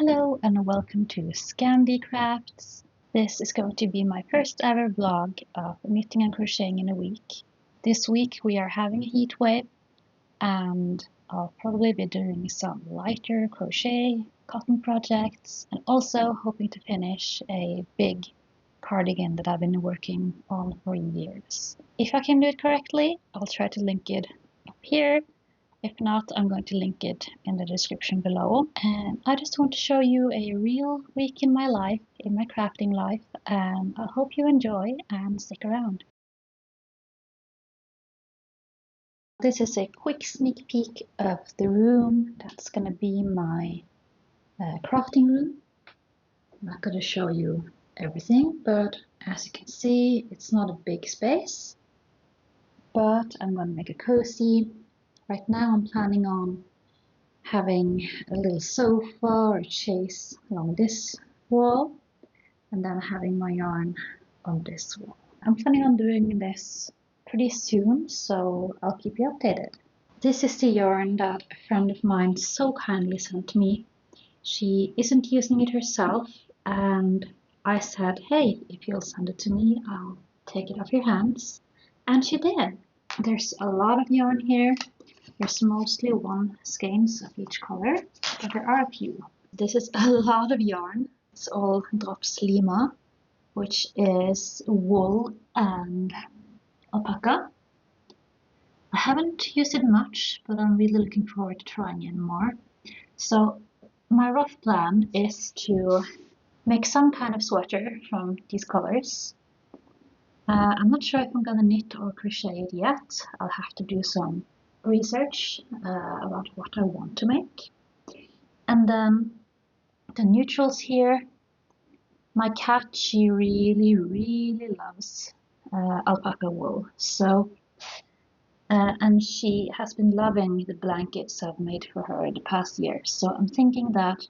Hello and welcome to Scandi Crafts. This is going to be my first ever vlog of knitting and crocheting in a week. This week we are having a heat wave and I'll probably be doing some lighter crochet, cotton projects, and also hoping to finish a big cardigan that I've been working on for years. If I can do it correctly, I'll try to link it up here. If not, I'm going to link it in the description below. And I just want to show you a real week in my life, in my crafting life, and I hope you enjoy and stick around. This is a quick sneak peek of the room that's going to be my crafting room. I'm not going to show you everything, but as you can see, it's not a big space, but I'm going to make it cozy. Right now I'm planning on having a little sofa or chaise along this wall and then having my yarn on this wall. I'm planning on doing this pretty soon, so I'll keep you updated. This is the yarn that a friend of mine so kindly sent me. She isn't using it herself and I said, hey, if you'll send it to me, I'll take it off your hands. And she did. There's a lot of yarn here. There's mostly one skeins of each color, but there are a few. This is a lot of yarn. It's all drops lima, which is wool and alpaca. I haven't used it much, but I'm really looking forward to trying it more. So my rough plan is to make some kind of sweater from these colors. I'm not sure if I'm gonna knit or crochet it yet. I'll have to do some research about what I want to make. And then the neutrals here. My cat, she really loves alpaca wool. So, and she has been loving the blankets I've made for her in the past year. So I'm thinking that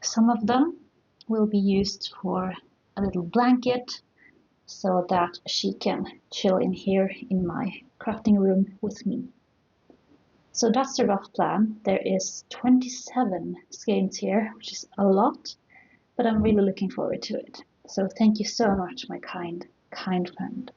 some of them will be used for a little blanket so that she can chill in here in my crafting room with me. So that's the rough plan. There is 27 skeins here, which is a lot, but I'm really looking forward to it. So thank you so much, my kind friend.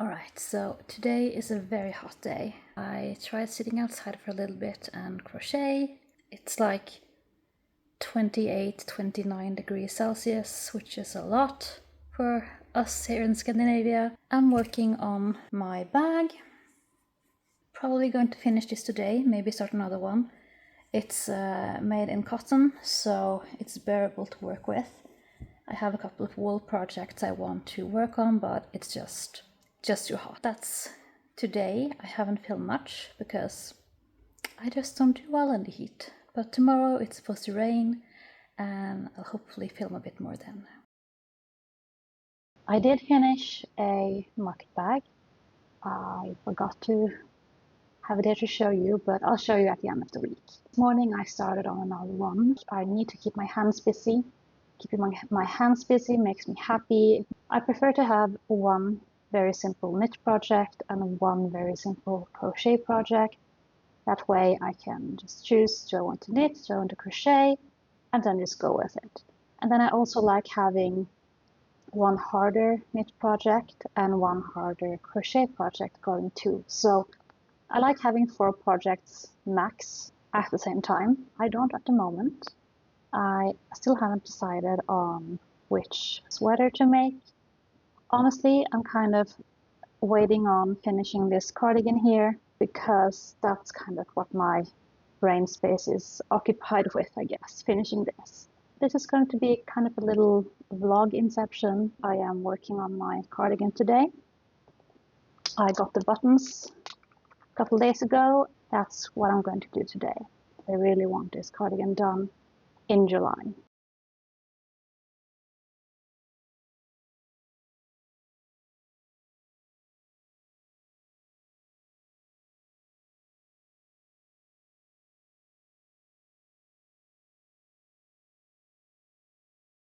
Alright, so today is a very hot day. I tried sitting outside for a little bit and crochet. It's like 28, 29 degrees Celsius, which is a lot for us here in Scandinavia. I'm working on my bag. Probably going to finish this today, maybe start another one. It's made in cotton, so it's bearable to work with. I have a couple of wool projects I want to work on, but it's just too hot. That's today. I haven't filmed much because I just don't do well in the heat. But tomorrow it's supposed to rain and I'll hopefully film a bit more then. I did finish a market bag. I forgot to have it here to show you, but I'll show you at the end of the week. This morning I started on another one. I need to keep my hands busy. Keeping my hands busy makes me happy. I prefer to have one very simple knit project and one very simple crochet project. That way I can just choose, do I want to knit, do I want to crochet, and then just go with it. And then I also like having one harder knit project and one harder crochet project going too. So I like having 4 projects max at the same time. I don't at the moment. I still haven't decided on which sweater to make. Honestly, I'm kind of waiting on finishing this cardigan here because that's kind of what my brain space is occupied with, I guess, finishing this. This is going to be kind of a little vlog inception. I am working on my cardigan today. I got the buttons a couple days ago. That's what I'm going to do today. I really want this cardigan done in July.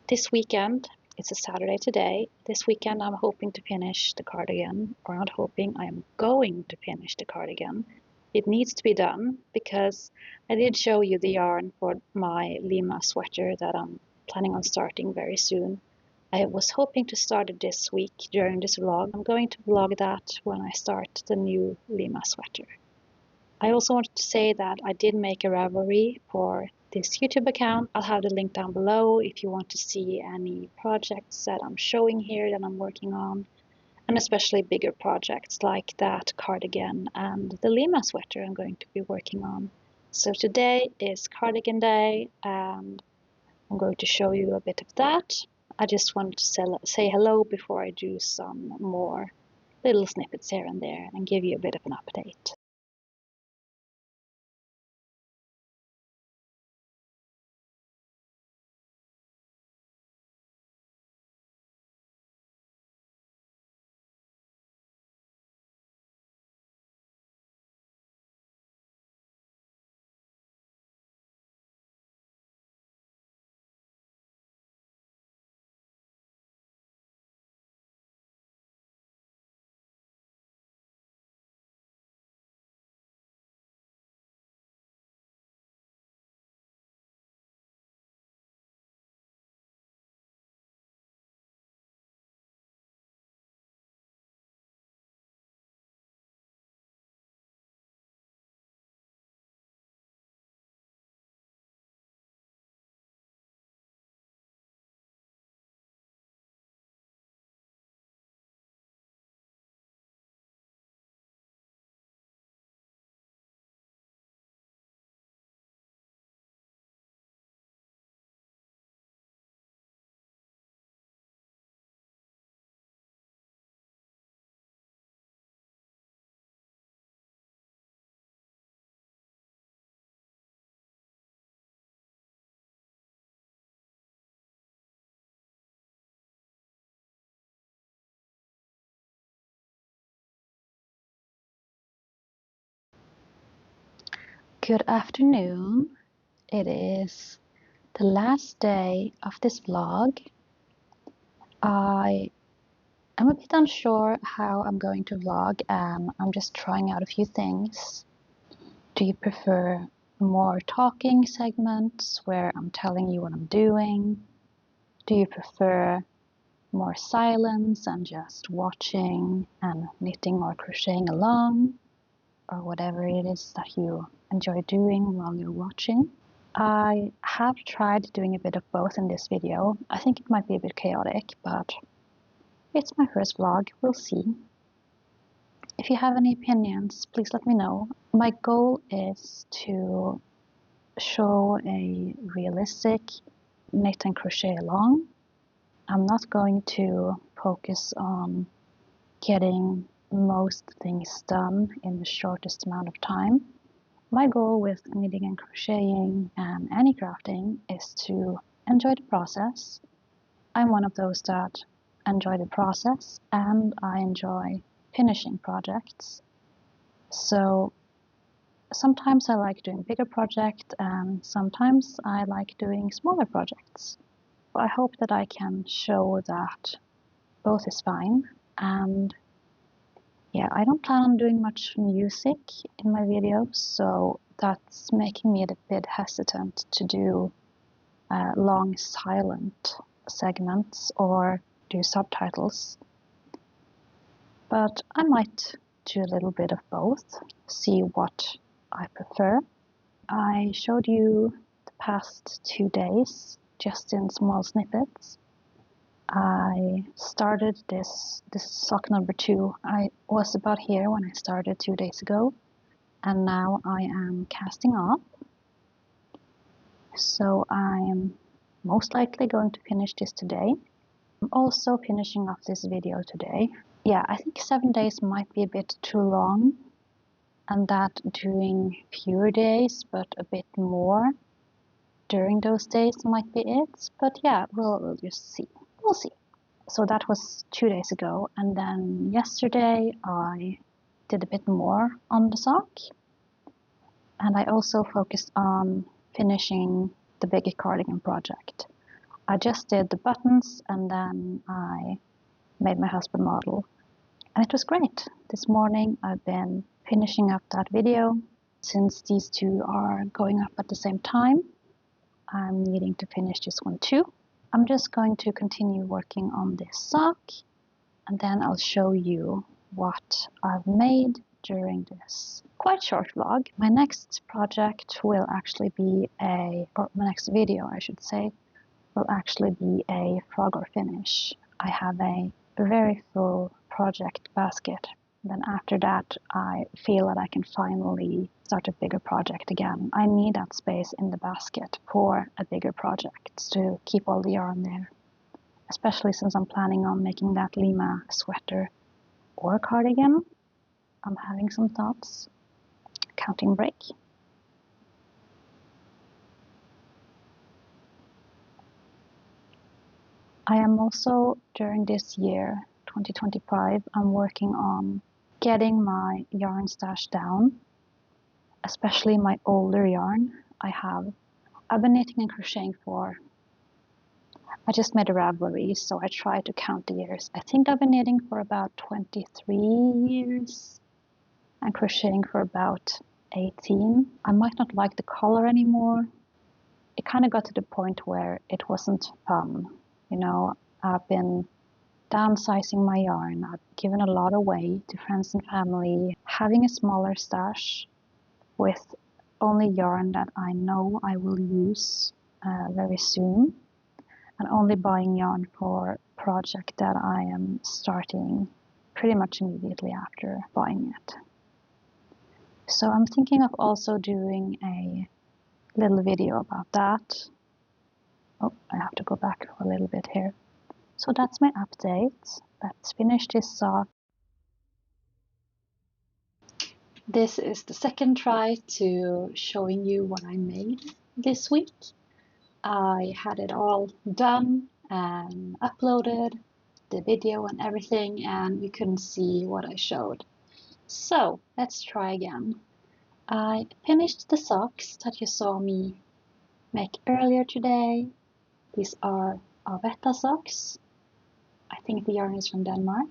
This weekend, it's a Saturday today. This weekend I'm hoping to finish the cardigan, or not hoping, I am going to finish the cardigan. It needs to be done because I did show you the yarn for my Lima sweater that I'm planning on starting very soon. I was hoping to start it this week during this vlog. I'm going to vlog that when I start the new Lima sweater. I also wanted to say that I did make a Ravelry for this YouTube account. I'll have the link down below if you want to see any projects that I'm showing here that I'm working on, and especially bigger projects like that cardigan and the Lima sweater I'm going to be working on. So today is cardigan day and I'm going to show you a bit of that. I just wanted to say hello before I do some more little snippets here and there and give you a bit of an update. Good afternoon. It is the last day of this vlog. I am a bit unsure how I'm going to vlog and I'm just trying out a few things. Do you prefer more talking segments where I'm telling you what I'm doing? Do you prefer more silence and just watching and knitting or crocheting along, or whatever it is that you enjoy doing while you're watching. I have tried doing a bit of both in this video. I think it might be a bit chaotic, but it's my first vlog, we'll see. If you have any opinions, please let me know. My goal is to show a realistic knit and crochet along. I'm not going to focus on getting most things done in the shortest amount of time. My goal with knitting and crocheting and any crafting is to enjoy the process. I'm one of those that enjoy the process, and I enjoy finishing projects. So sometimes I like doing bigger projects and sometimes I like doing smaller projects. I hope that I can show that both is fine. And yeah, I don't plan on doing much music in my videos, so that's making me a bit hesitant to do long silent segments or do subtitles. But I might do a little bit of both, see what I prefer. I showed you the past 2 days just in small snippets. I started this sock number 2. I was about here when I started 2 days ago, and now I am casting off. So I am most likely going to finish this today. I'm also finishing off this video today. Yeah, I think 7 days might be a bit too long, and that doing fewer days but a bit more during those days might be it. But yeah, we'll just see. We'll see. So that was 2 days ago, and then yesterday I did a bit more on the sock, and I also focused on finishing the bigger cardigan project. I just did the buttons and then I made my husband model, and it was great. This morning I've been finishing up that video. Since these two are going up at the same time, I'm needing to finish this one too. I'm just going to continue working on this sock, and then I'll show you what I've made during this quite short vlog. My next project will actually be or my next video I should say, will actually be a frog or finish. I have a very full project basket. Then after that I feel that I can finally start a bigger project again. I need that space in the basket for a bigger project to keep all the yarn there. Especially since I'm planning on making that Lima sweater or cardigan. I'm having some thoughts. Counting break. I am also, during this year, 2025, I'm working on getting my yarn stash down, especially my older yarn. I've been knitting and crocheting I just made a Ravelry, so I tried to count the years. I think I've been knitting for about 23 years and crocheting for about 18. I might not like the color anymore. It kind of got to the point where it wasn't fun. You know, I've been downsizing my yarn. I've given a lot away to friends and family. Having a smaller stash with only yarn that I know I will use very soon, and only buying yarn for a project that I am starting pretty much immediately after buying it. So I'm thinking of also doing a little video about that. Oh, I have to go back a little bit here. So that's my update. Let's finish this sock. This is the second try to showing you what I made this week. I had it all done and uploaded, the video and everything, and you couldn't see what I showed. So let's try again. I finished the socks that you saw me make earlier today. These are Avetta socks. I think the yarn is from Denmark.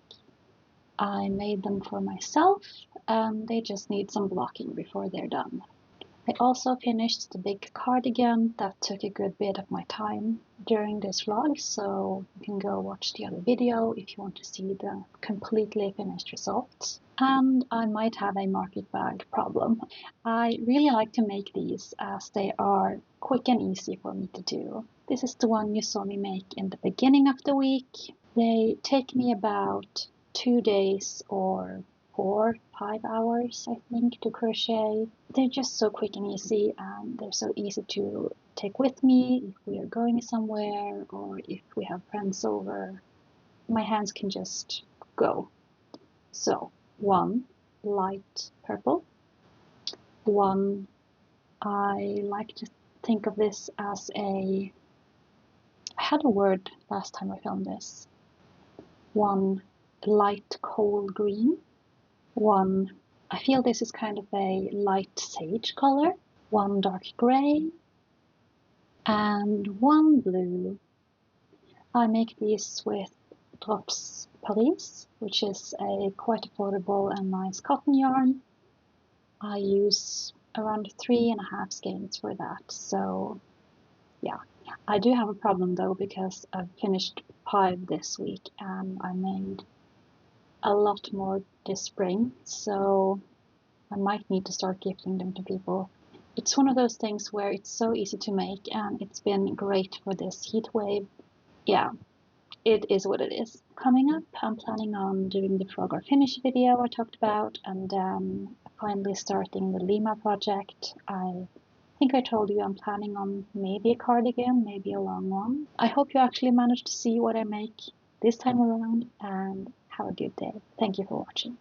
I made them for myself, and they just need some blocking before they're done. I also finished the big cardigan that took a good bit of my time during this vlog, so you can go watch the other video if you want to see the completely finished results. And I might have a market bag problem. I really like to make these as they are quick and easy for me to do. This is the one you saw me make in the beginning of the week. They take me about 2 days or 4-5 hours, I think, to crochet. They're just so quick and easy, and they're so easy to take with me if we are going somewhere or if we have friends over. My hands can just go. So, one light purple, one I like to think of this as I had a word last time I filmed this. One light coal green, one, I feel this is kind of a light sage color, one dark gray, and one blue. I make these with Drops Paris, which is a quite affordable and nice cotton yarn. I use around 3.5 skeins for that, so yeah. I do have a problem though, because I've finished 5 this week and I made a lot more this spring, so I might need to start gifting them to people. It's one of those things where it's so easy to make and it's been great for this heat wave. Yeah, it is what it is. Coming up, I'm planning on doing the frog or finish video I talked about, and then finally starting the Lima project. I think I told you I'm planning on maybe a cardigan, maybe a long one. I hope you actually managed to see what I make this time around, and have a good day. Thank you for watching.